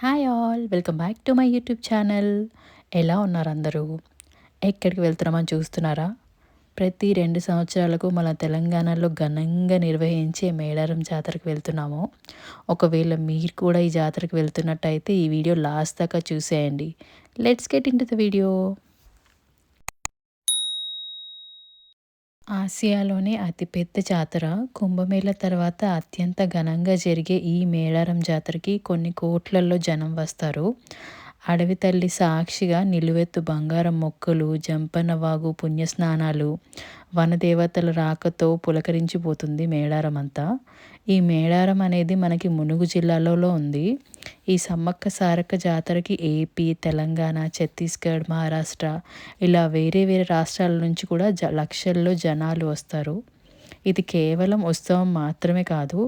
Hi all welcome back to my YouTube channel. ఎలా ఉన్నారు అందరూ? ఎక్కడికి వెళ్తున్నామని చూస్తున్నారా? ప్రతి 2 సంవత్సరాలకు మన తెలంగాణలో ఘనంగా నిర్వహించే మేడారం జాతరకు వెళ్తున్నాము. ఒకవేళ మీరు కూడా ఈ జాతరకు వెళ్తున్నట్టయితే ఈ వీడియో లాస్ట్ దాకా చూసేయండి. Let's get into the video. ఆసియాలోనే అతిపెద్ద జాతర కుంభమేళా తర్వాత అత్యంత ఘనంగా జరిగే ఈ మేడారం జాతరకి కొన్ని కోట్లల్లో జనం వస్తారు. అడవి తల్లి సాక్షిగా నిలువెత్తు బంగారం మొక్కలు, జంపన్న వాగు పుణ్యస్నానాలు, వనదేవతల రాకతో పులకరించిపోతుంది మేడారం అంతా. ఈ మేడారం అనేది మనకి మునుగు జిల్లాలలో ఉంది. ఈ సమ్మక్క సారక్క జాతరకి ఏపీ, తెలంగాణ, ఛత్తీస్గఢ్, మహారాష్ట్ర ఇలా వేరే వేరే రాష్ట్రాల నుంచి కూడా లక్షల్లో జనాలు వస్తారు. ఇది కేవలం ఉత్సవం మాత్రమే కాదు,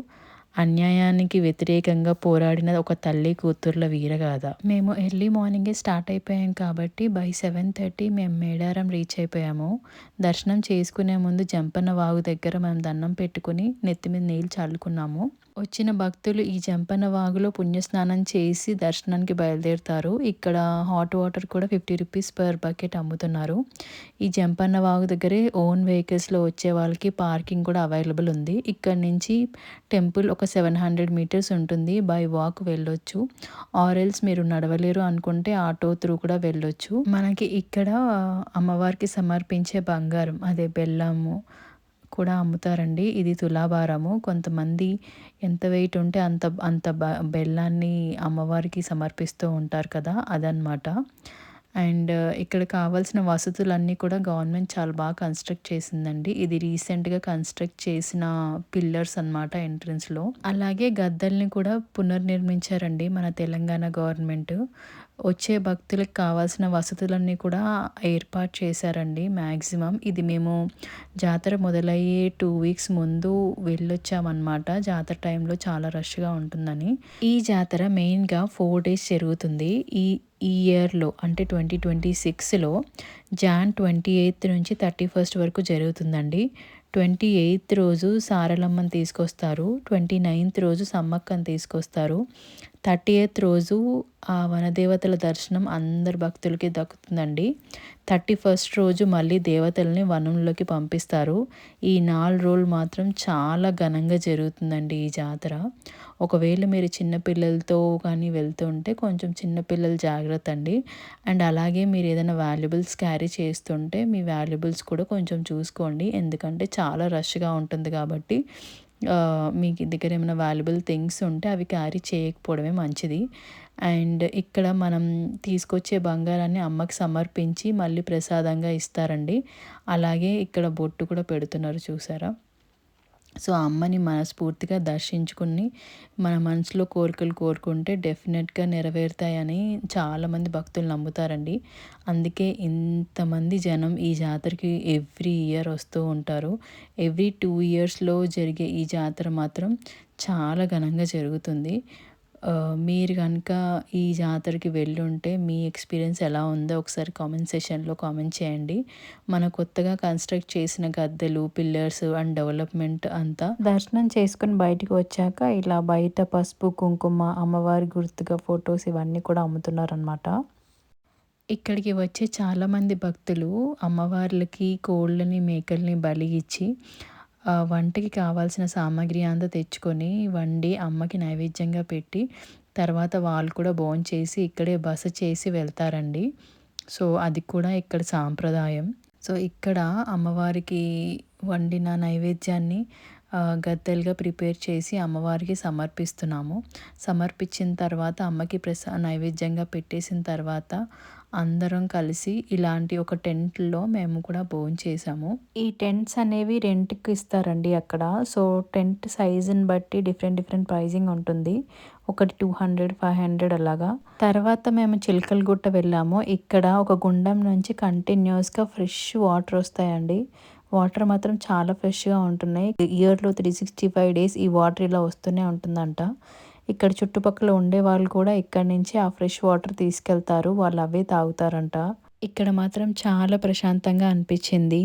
అన్యాయానికి వ్యతిరేకంగా పోరాడిన ఒక తల్లి కూతుర్ల వీరగాథ. మేము ఎర్లీ మార్నింగే స్టార్ట్ అయిపోయాం కాబట్టి బై 7:30 మేము మేడారం రీచ్ అయిపోయాము. దర్శనం చేసుకునే ముందు జంపన్న వాగు దగ్గర మేము దండం పెట్టుకుని నెత్తి మీద నీళ్ళు చల్లుకున్నాము. వచ్చిన భక్తులు ఈ జంపన్న వాగులో పుణ్యస్నానం చేసి దర్శనానికి బయలుదేరుతారు. ఇక్కడ హాట్ వాటర్ కూడా 50 రూపీస్ పర్ బకెట్ అమ్ముతున్నారు. ఈ జంపన్న వాగు దగ్గరే ఓన్ వెహికల్స్లో వచ్చే వాళ్ళకి పార్కింగ్ కూడా అవైలబుల్ ఉంది. ఇక్కడ నుంచి టెంపుల్ ఒక 700 మీటర్స్ ఉంటుంది. బై వాక్ వెళ్ళొచ్చు. ఆరెల్స్ మీరు నడవలేరు అనుకుంటే ఆటో త్రూ కూడా వెళ్ళొచ్చు. మనకి ఇక్కడ అమ్మవారికి సమర్పించే బంగారం అదే బెల్లము కూడా అమ్ముతారండి. ఇది తులాభారము. కొంతమంది ఎంత వెయిట్ ఉంటే అంత అంత బెల్లాన్ని అమ్మవారికి సమర్పిస్తూ ఉంటారు కదా, అదనమాట. అండ్ ఇక్కడ కావాల్సిన వసతులన్నీ కూడా గవర్నమెంట్ చాలా బాగా కన్స్ట్రక్ట్ చేసిందండి. ఇది రీసెంట్గా కన్స్ట్రక్ట్ చేసిన పిల్లర్స్ అనమాట ఎంట్రన్స్లో. అలాగే గద్దల్ని కూడా పునర్నిర్మించారండి మన తెలంగాణ గవర్నమెంట్. వచ్చే భక్తులకు కావాల్సిన వసతులన్నీ కూడా ఏర్పాటు చేశారండి మ్యాక్సిమం. ఇది మేము జాతర మొదలయ్యే 2 వీక్స్ ముందు వెళ్ళొచ్చామన్నమాట. జాతర టైంలో చాలా రష్గా ఉంటుందని. ఈ జాతర మెయిన్గా 4 డేస్ జరుగుతుంది. ఈ ఇయర్లో అంటే 2026లో జాన్ 28 నుంచి 31 వరకు జరుగుతుందండి. 28 రోజు సారలమ్మని తీసుకొస్తారు. 29th రోజు సమ్మక్కని తీసుకొస్తారు. 30th రోజు ఆ వనదేవతల దర్శనం అందరు భక్తులకి దక్కుతుందండి. 31st రోజు మళ్ళీ దేవతల్ని వనంలోకి పంపిస్తారు. ఈ 4 రోజులు మాత్రం చాలా ఘనంగా జరుగుతుందండి ఈ జాతర. ఒకవేళ మీరు చిన్నపిల్లలతో కానీ వెళ్తుంటే కొంచెం చిన్నపిల్లలు జాగ్రత్త అండి. అండ్ అలాగే మీరు ఏదైనా వాల్యుబుల్స్ క్యారీ చేస్తుంటే మీ వాల్యుబుల్స్ కూడా కొంచెం చూసుకోండి. ఎందుకంటే చాలా రష్గా ఉంటుంది కాబట్టి మీకు దగ్గర ఏమైనా వాల్యుబుల్ థింగ్స్ ఉంటే అవి క్యారీ చేయకపోవడమే మంచిది. అండ్ ఇక్కడ మనం తీసుకొచ్చే బంగారాన్ని అమ్మకి సమర్పించి మళ్ళీ ప్రసాదంగా ఇస్తారండి. అలాగే ఇక్కడ బొట్టు కూడా పెడుతున్నారు చూసారా. సో ఆ అమ్మని మనస్ఫూర్తిగా దర్శించుకుని మన మనసులో కోరికలు కోరుకుంటే డెఫినెట్గా నెరవేరుతాయని చాలామంది భక్తులు నమ్ముతారండి. అందుకే ఇంతమంది జనం ఈ జాతరకి ఎవ్రీ ఇయర్ వస్తూ ఉంటారు. ఎవ్రీ 2 ఇయర్స్లో జరిగే ఈ జాతర మాత్రం చాలా ఘనంగా జరుగుతుంది. మీరు కనుక ఈ జాతరకి వెళ్ళుంటే మీ ఎక్స్పీరియన్స్ ఎలా ఉందో ఒకసారి కామెంట్ సెషన్లో కామెంట్ చేయండి. మన కొత్తగా కన్స్ట్రక్ట్ చేసిన గద్దెలు, పిల్లర్స్ అండ్ డెవలప్మెంట్ అంతా దర్శనం చేసుకుని బయటకు వచ్చాక ఇలా బయట పసుపు, కుంకుమ, అమ్మవారి గుర్తుగా ఫొటోస్ ఇవన్నీ కూడా అమ్ముతున్నారనమాట. ఇక్కడికి వచ్చే చాలామంది భక్తులు అమ్మవార్లకి కోళ్ళని, మేకల్ని బలి ఇచ్చి వంటకి కావాల్సిన సామాగ్రి అంతా తెచ్చుకొని వండి అమ్మకి నైవేద్యంగా పెట్టి తర్వాత వాళ్ళు కూడా భోంచేసి ఇక్కడే బస చేసి వెళ్తారండి. సో అది కూడా ఇక్కడ సాంప్రదాయం. సో ఇక్కడ అమ్మవారికి వండిన నైవేద్యాన్ని గద్దెలుగా ప్రిపేర్ చేసి అమ్మవారికి సమర్పిస్తున్నాము. సమర్పించిన తర్వాత అమ్మకి నైవేద్యంగా పెట్టేసిన తర్వాత అందరం కలిసి ఇలాంటి ఒక టెంట్లో మేము కూడా భోంచేసాము. ఈ టెంట్స్ అనేవి రెంట్కి ఇస్తారండి అక్కడ. సో టెంట్ సైజుని బట్టి డిఫరెంట్ ప్రైజింగ్ ఉంటుంది. ఒకటి 200, 500 అలాగా. తర్వాత మేము చిలకలగుట్ట వెళ్ళాము. ఇక్కడ ఒక గుండం నుంచి కంటిన్యూస్గా ఫ్రెష్ వాటర్ వస్తాయండి. వాటర్ మాత్రం చాలా ఫ్రెష్గా ఉంటున్నాయి. ఇయర్లో 365 డేస్ ఈ వాటర్ ఇలా వస్తూనే ఉంటుందంట. ఇక్కడ చుట్టుపక్కల ఉండే వాళ్ళు కూడా ఇక్కడ నుంచి ఆ ఫ్రెష్ వాటర్ తీసుకెళ్తారు. వాళ్ళు అవే తాగుతారంట. ఇక్కడ మాత్రం చాలా ప్రశాంతంగా అనిపించింది.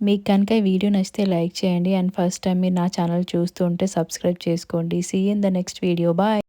మీకు కనుక ఈ వీడియో నచ్చితే లైక్ చేయండి. అండ్ ఫస్ట్ టైం మీరు నా ఛానల్ చూస్తూ ఉంటే సబ్స్క్రైబ్ చేసుకోండి. See you in the next video. Bye.